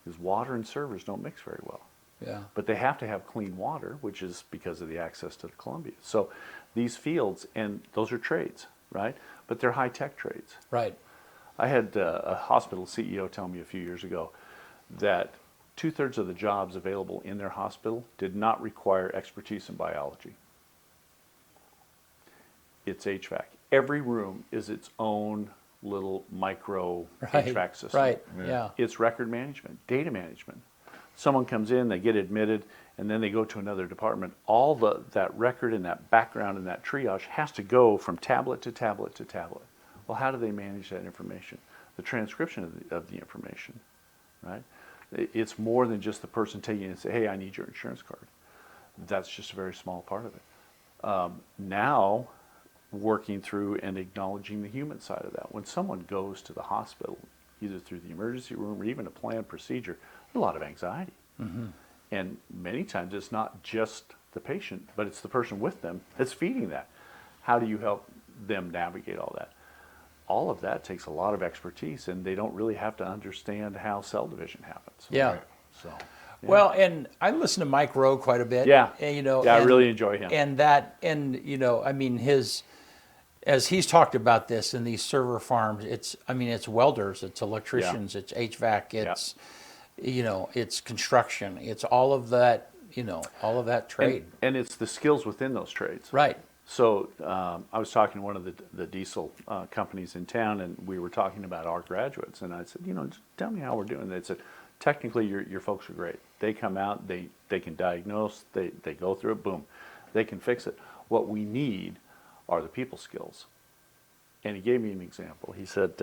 Because water and servers don't mix very well. Yeah. But they have to have clean water, which is because of the access to the Columbia. So these fields, and those are trades, right? But they're high-tech trades. Right. I had a hospital CEO tell me a few years ago that 2/3 of the jobs available in their hospital did not require expertise in biology. It's HVAC. Every room is its own little micro Right. HVAC system. Right. Yeah. Yeah. It's record management, data management. Someone comes in, they get admitted, and then they go to another department. All that record and that background and that triage has to go from tablet to tablet to tablet. Well, how do they manage that information? The transcription of the information, right? It's more than just the person taking it and say, hey, I need your insurance card. That's just a very small part of it. Now, working through and acknowledging the human side of that. When someone goes to the hospital, either through the emergency room or even a planned procedure, there's a lot of anxiety. And many times it's not just the patient, but it's the person with them that's feeding that. How do you help them navigate all that? All of that takes a lot of expertise, and they don't really have to understand how cell division happens. Yeah. Right. So, Well, and I listen to Mike Rowe quite a bit. Yeah. And, Yeah, I and- really enjoy him. I mean, as he's talked about this in these server farms, it's welders, it's electricians, it's HVAC, it's construction, it's all of that, all of that trade. and it's the skills within those trades. Right. So I was talking to one of the diesel companies in town, and we were talking about our graduates. And I said, just tell me how we're doing. They said, technically, your folks are great. They come out, they can diagnose, they go through it, boom, they can fix it. What we need are the people skills. And he gave me an example. He said,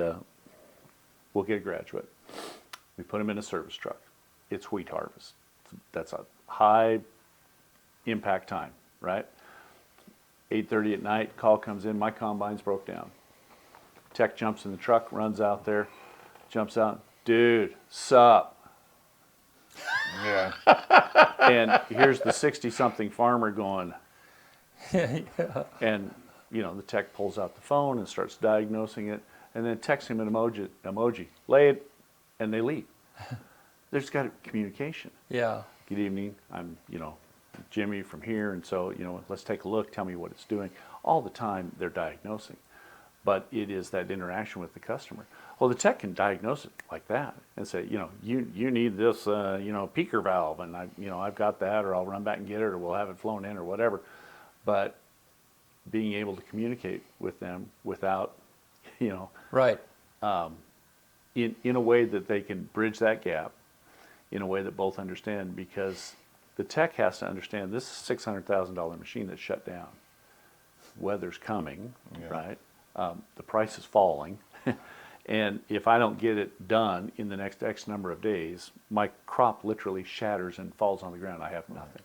we'll get a graduate. We put him in a service truck. It's wheat harvest. That's a high impact time, right? 8:30 at night, call comes in, my combine's broke down. Tech jumps in the truck, runs out there, jumps out, dude, sup? Yeah. And here's the 60-something farmer going, and the tech pulls out the phone and starts diagnosing it, and then text him an emoji, lay it, and they leave. There's got communication. Yeah. Good evening, I'm, Jimmy from here, and so, let's take a look, tell me what it's doing. All the time they're diagnosing, but it is that interaction with the customer. Well, the tech can diagnose it like that and say, you need this, peaker valve, and I've got that, or I'll run back and get it, or we'll have it flown in, or whatever. But being able to communicate with them without, Right. in a way that they can bridge that gap, in a way that both understand, because the tech has to understand this is a $600,000 machine that's shut down. Weather's coming, right? The price is falling. And if I don't get it done in the next X number of days, my crop literally shatters and falls on the ground. I have nothing.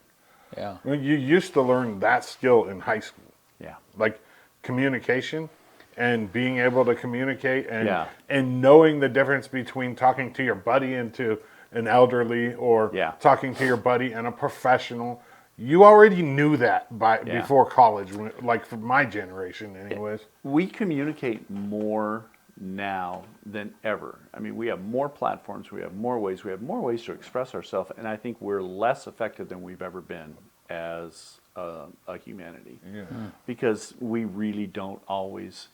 Yeah. I mean, you used to learn that skill in high school, Yeah. like communication and being able to communicate and Yeah. and knowing the difference between talking to your buddy and to an elderly, or Yeah. talking to your buddy and a professional. You already knew that Yeah. before college, like for my generation anyways. We communicate more now than ever. I mean, we have more platforms, we have more ways to express ourselves, and I think we're less effective than we've ever been as a humanity. Yeah. Because we really don't always,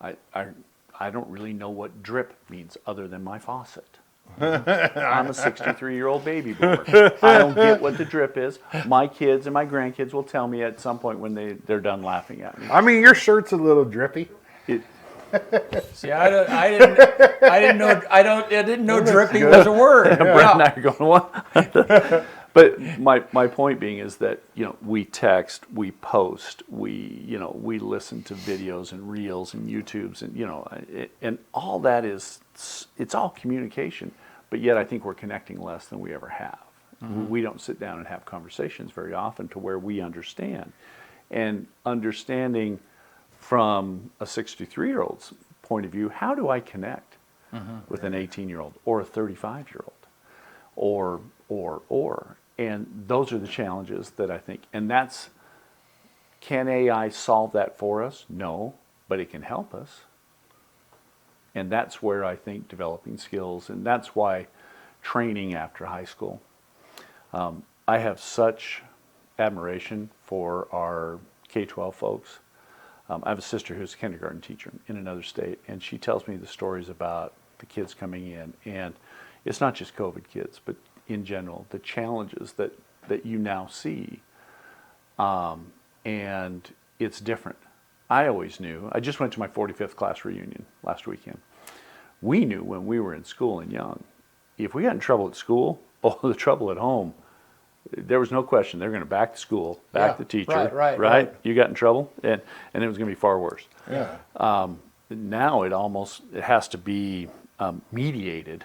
I don't really know what drip means other than my faucet. I'm a 63-year-old baby boomer. I don't get what the drip is. My kids and my grandkids will tell me at some point when they're done laughing at me. I mean, your shirt's a little drippy. It, See, I didn't know dripping was a word. Brett and I are going, what? But my point being is that, we text, we post, we listen to videos and reels and YouTubes, and, and all that it's all communication, but yet I think we're connecting less than we ever have. Mm-hmm. We don't sit down and have conversations very often to where we understand. And understanding from a 63-year-old's point of view, how do I connect with an 18-year-old or a 35-year-old or, and those are the challenges that I think, and can AI solve that for us? No, but it can help us. And that's where I think developing skills, and that's why training after high school. I have such admiration for our K-12 folks. I have a sister who's a kindergarten teacher in another state, and she tells me the stories about the kids coming in. And it's not just COVID kids, but in general, the challenges that you now see. And it's different. I always knew. I just went to my 45th class reunion last weekend. We knew when we were in school and young, if we got in trouble at school, the trouble at home, there was no question. They're going to back the school, back the teacher, right? You got in trouble, and it was going to be far worse. Yeah. Now it has to be mediated.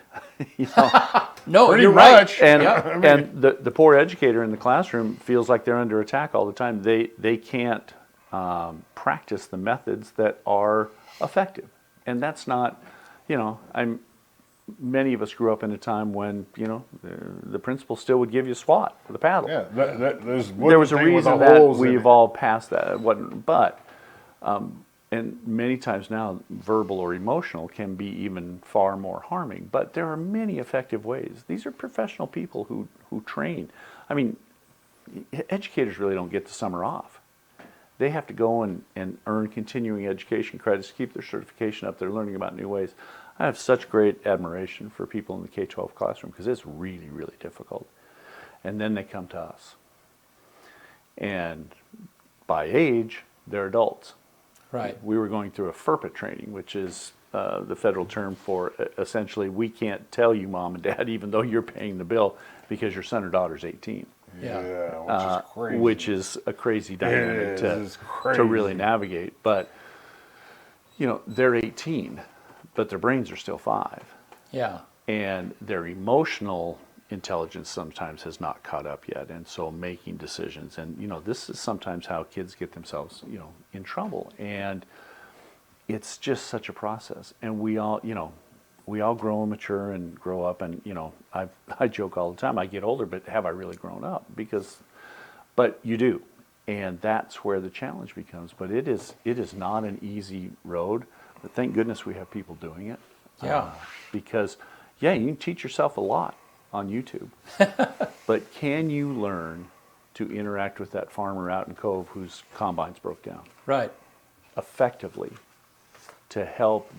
No, Pretty you're much. right. And Yeah. and the poor educator in the classroom feels like they're under attack all the time. They can't practice the methods that are effective, and that's not. Many of us grew up in a time when the principal still would give you a swat with a paddle. Yeah. There was a reason that we evolved past that. It wasn't, but and many times now, verbal or emotional can be even far more harming. But there are many effective ways. These are professional people who train. I mean, educators really don't get the summer off. They have to go and earn continuing education credits to keep their certification up. They're learning about new ways. I have such great admiration for people in the K-12 classroom because it's really, really difficult. And then they come to us. And by age, they're adults. Right. We were going through a FERPA training, which is the federal term for essentially we can't tell you, mom and dad, even though you're paying the bill because your son or daughter's 18. Yeah, which is crazy. Which is a crazy dynamic to really navigate. But, they're 18, but their brains are still 5. Yeah. And their emotional intelligence sometimes has not caught up yet. And so making decisions. And, this is sometimes how kids get themselves, in trouble. And it's just such a process. And we all grow and mature and grow up. And, I joke all the time, I get older, but have I really grown up? But you do. And that's where the challenge becomes. But it is not an easy road. But thank goodness we have people doing it. Yeah. Because, yeah, you can teach yourself a lot on YouTube. But can you learn to interact with that farmer out in Cove whose combines broke down Right. effectively to help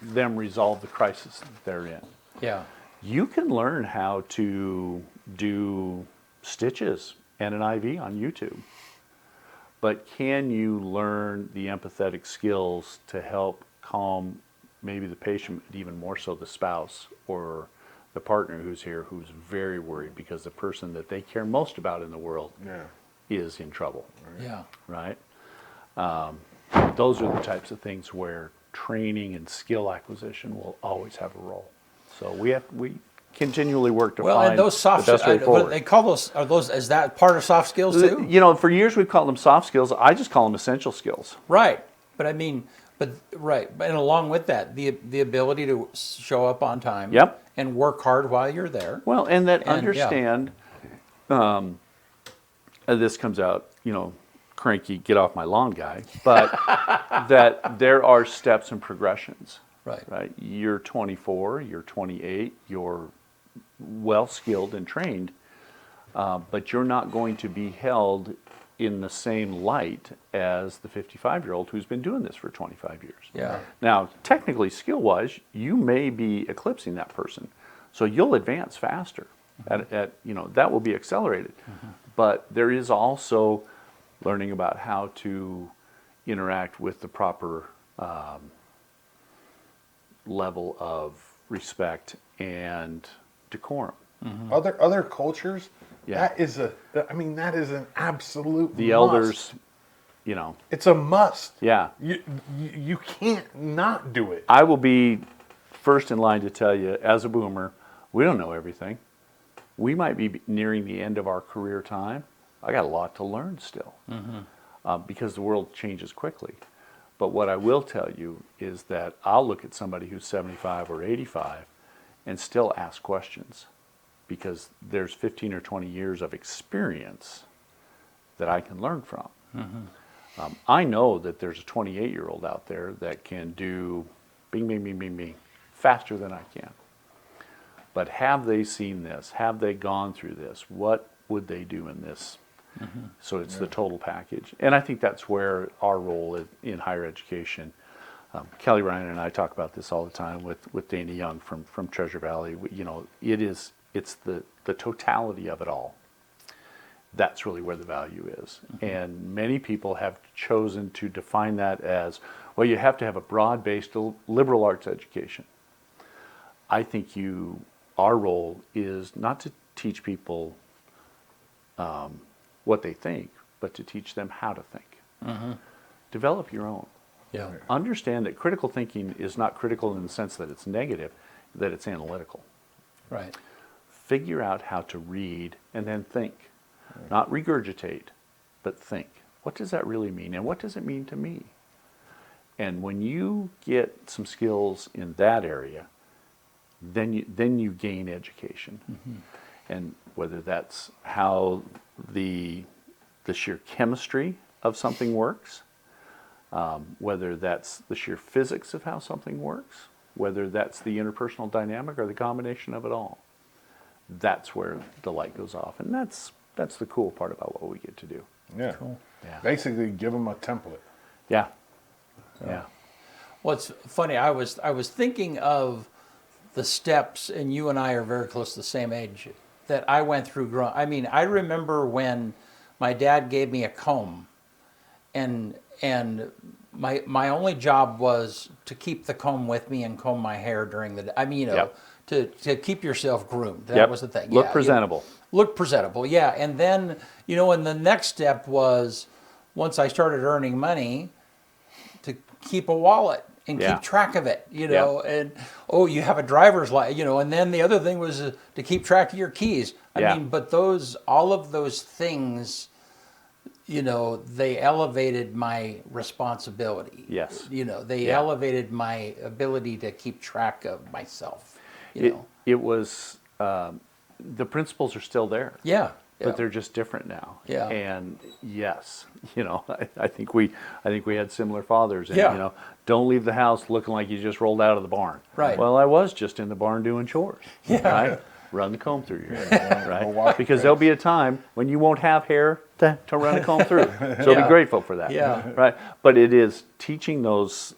them resolve the crisis that they're in? Yeah. You can learn how to do stitches and an IV on YouTube. But can you learn the empathetic skills to help calm maybe the patient, but even more so the spouse or the partner who's here who's very worried because the person that they care most about in the world is in trouble, Yeah. right? Those are the types of things where training and skill acquisition will always have a role. So we continually work to Well, find and those soft, the best way what forward. they call those, is that part of soft skills too? You know, for years we've called them soft skills. I just call them essential skills. Right. But I mean, right. And along with that, the ability to show up on time. Yep. And work hard while you're there. Well, and that And, yeah. understand, this comes out, you know, cranky, get off my lawn guy, but that there are steps and progressions. Right. You're 24, you're 28, you're well skilled and trained, but you're not going to be held in the same light as the 55-year-old who's been doing this for 25 years. Yeah. Now, technically, skill-wise, you may be eclipsing that person, so you'll advance faster. At you know, that will be accelerated. But there is also learning about how to interact with the proper level of respect and decorum. Other cultures, Yeah. that is an absolute The must. elders, you know, It's a must. yeah. You can't not do it. I will be first in line to tell you, as a boomer, we don't know everything. We might be nearing the end of our career time. I got a lot to learn still, because the world changes quickly. But what I will tell you is that I'll look at somebody who's 75 or 85 and still ask questions, because there's 15 or 20 years of experience that I can learn from. I know that there's a 28-year-old out there that can do bing, bing, bing, bing, bing faster than I can. But have they seen this? Have they gone through this? What would they do in this? So it's the total package. And I think that's where our role in higher education, Kelly Ryan and I talk about this all the time with Dana Young from Treasure Valley. You know, it's the totality of it all. That's really where the value is. And many people have chosen to define that as, well, you have to have a broad-based liberal arts education. I think our role is not to teach people what they think, but to teach them how to think. Develop your own. Yeah. Understand that critical thinking is not critical in the sense that it's negative, that it's analytical. Right. Figure out how to read and then think. Not regurgitate, but think. What does that really mean? And what does it mean to me? And when you get some skills in that area, then you gain education. And whether that's how the sheer chemistry of something works, whether that's the sheer physics of how something works, whether that's the interpersonal dynamic or the combination of it all, that's where the light goes off. And that's the cool part about what we get to do. Yeah. Cool. Yeah. Basically, give them a template. Yeah. Yeah. Well, it's funny. I was thinking of the steps, and you and I are very close to the same age, that I went through growing. I mean, I remember when my dad gave me a comb, and my only job was to keep the comb with me and comb my hair during the day. I mean, you know, to keep yourself groomed. That was the thing. Look Yeah, presentable. Look presentable, yeah. And then, you know, and the next step was, once I started earning money, to keep a wallet and Yeah. keep track of it, you know. And, oh, you have a driver's license, you know. And then the other thing was to keep track of your keys. I mean, but all of those things, you know, they elevated my responsibility. Yes. You know, they Yeah. elevated my ability to keep track of myself, you know. It was, the principles are still there. Yeah. Yeah. but they're just different now. Yeah. And yes, I think we had similar fathers. And, Yeah. don't leave the house looking like you just rolled out of the barn. Right. Well, I was just in the barn doing chores. Yeah. Right. Run the comb through your hair. Go Right. wash Because your there'll face. be a time when you won't have hair to run a comb through. So Yeah. be grateful for that. Yeah. Right. But it is teaching those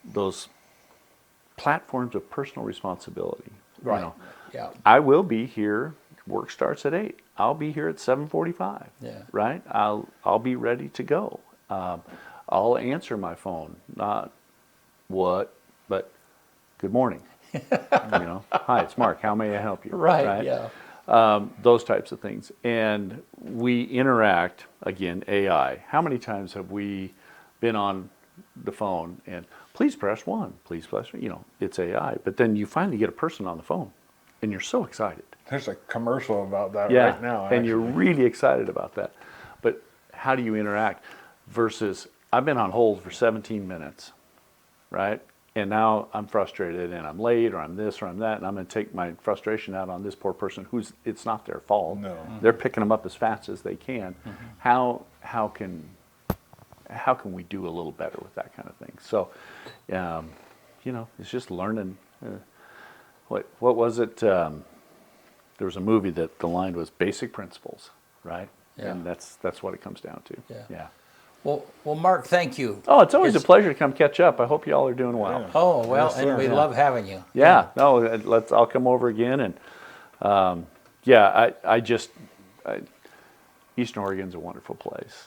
platforms of personal responsibility. Right. Yeah. I will be here. Work starts at 8. I'll be here at 7:45. Yeah. Right. I'll be ready to go. I'll answer my phone. Not what, but good morning. Hi, it's Mark. How may I help you? Right. Yeah. Those types of things. And we interact, again, AI. How many times have we been on the phone and please press 1, please press, it's AI. But then you finally get a person on the phone and you're so excited. There's a commercial about that Yeah, right now. and you're really excited about that. But how do you interact versus I've been on hold for 17 minutes, right? And now I'm frustrated and I'm late or I'm this or I'm that, and I'm going to take my frustration out on this poor person who's, it's not their fault. No. They're picking them up as fast as they can. How can we do a little better with that kind of thing? So, it's just learning. What was it? There was a movie that the line was basic principles, right? Yeah. And that's what it comes down to. Yeah. Well, Mark, thank you. Oh, it's always a pleasure to come catch up. I hope you all are doing well. Yeah. Oh, well, Yes, and sir. we Yeah. love having you. Yeah, no, I'll come over again, and Eastern Oregon's a wonderful place.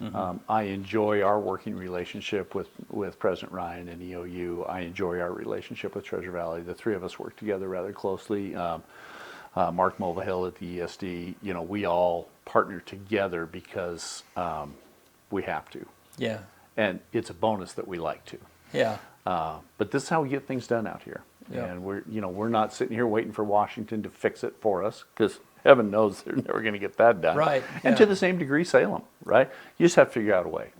I enjoy our working relationship with President Ryan and EOU. I enjoy our relationship with Treasure Valley. The three of us work together rather closely. Mark Mulvihill at the ESD, we all partner together because we have to. Yeah. And it's a bonus that we like to. Yeah. But this is how we get things done out here. Yeah. And we're not sitting here waiting for Washington to fix it for us, because heaven knows they're never going to get that done. Right, And yeah. to the same degree, Salem, right? You just have to figure out a way.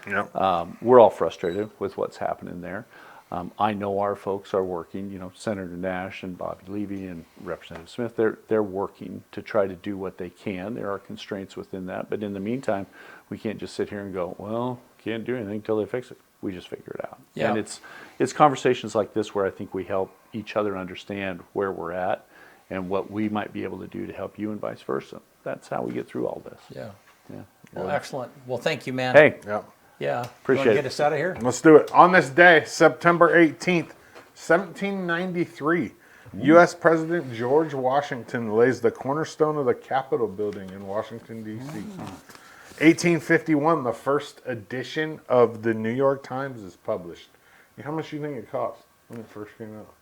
Yep. We're all frustrated with what's happening there. I know our folks are working, Senator Nash and Bobby Levy and Representative Smith, they're working to try to do what they can. There are constraints within that. But in the meantime, we can't just sit here and go, well, can't do anything until they fix it. We just figure it out. Yeah. And it's conversations like this where I think we help each other understand where we're at and what we might be able to do to help you and vice versa. That's how we get through all this. Yeah. Yeah. Well, excellent. Well, thank you, man. Hey, Yep. Yeah. Appreciate You wanna it. get us out of here? Let's do it. On this day, September 18th, 1793, U.S. President George Washington lays the cornerstone of the Capitol building in Washington, D.C. 1851, the first edition of the New York Times is published. How much do you think it cost when it first came out?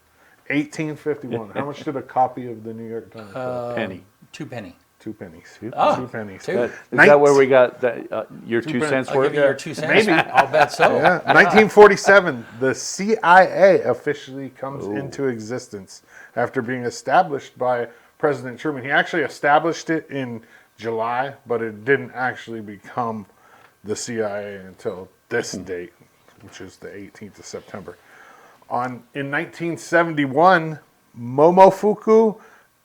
1851. How much did a copy of the New York Times cost? penny. 2 penny. 2 pennies. Oh, 2 pennies. two. Is that where we got that, your 2 pennies. cents I'll worth? give you your 2 cents. Maybe. I'll bet so. Yeah. 1947, the CIA officially comes into existence after being established by President Truman. He actually established it in July, but it didn't actually become the CIA until this date, which is the 18th of September. In 1971, Momofuku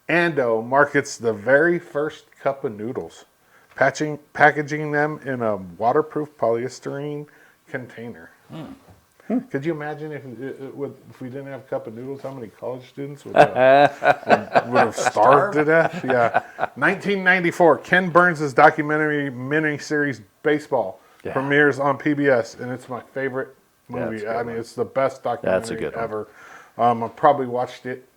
Ando markets the very first cup of noodles, packaging them in a waterproof polystyrene container. Could you imagine if we didn't have cup of noodles, how many college students would have starved to death? Yeah. 1994, Ken Burns' documentary miniseries Baseball premieres on PBS, and it's my favorite movie. That's a good I mean, one. it's the best documentary good one. ever. I've probably watched it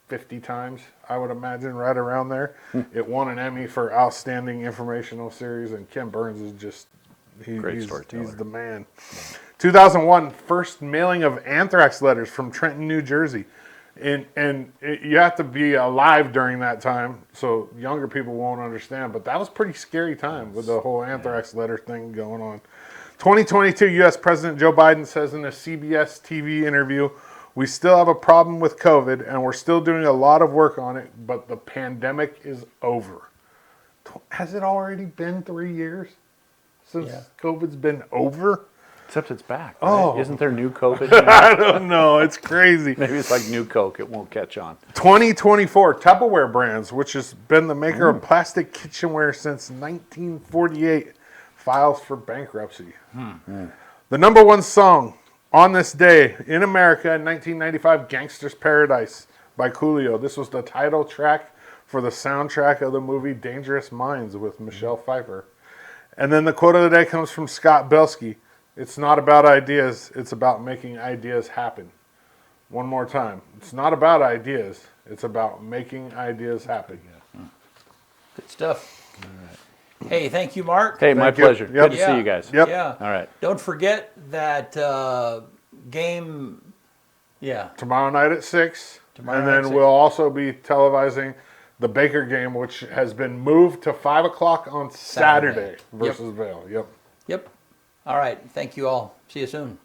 50 times, I would imagine, right around there. It won an Emmy for Outstanding Informational Series, and Ken Burns is just, Great storyteller. he's the man. 2001, first mailing of anthrax letters from Trenton, New Jersey. You have to be alive during that time, so younger people won't understand, but that was a pretty scary time with the whole anthrax letter thing going on. 2022, U.S. President Joe Biden says in a CBS TV interview, "We still have a problem with COVID, and we're still doing a lot of work on it, but the pandemic is over." Has it already been 3 years since COVID's been over? Except it's back. Right? Oh. Isn't there new COVID? I don't know. It's crazy. Maybe it's like new Coke. It won't catch on. 2024 Tupperware Brands, which has been the maker of plastic kitchenware since 1948, files for bankruptcy. The number one song on this day in America in 1995, Gangster's Paradise by Coolio. This was the title track for the soundtrack of the movie Dangerous Minds with Michelle Pfeiffer. And then the quote of the day comes from Scott Belsky. It's not about ideas, it's about making ideas happen. One more time. It's not about ideas, it's about making ideas happen. Good stuff. Hey, thank you, Mark. Hey, my Thank you. pleasure. Yep. Good to Yeah. see you guys. Yep. Yeah. All right. Don't forget that game. Yeah. Tomorrow night at 6. Tomorrow and night at then 6. we'll also be televising the Baker game, which has been moved to 5 o'clock on Saturday Saturday. versus Vail. Yep. Yep. All right. Thank you all. See you soon.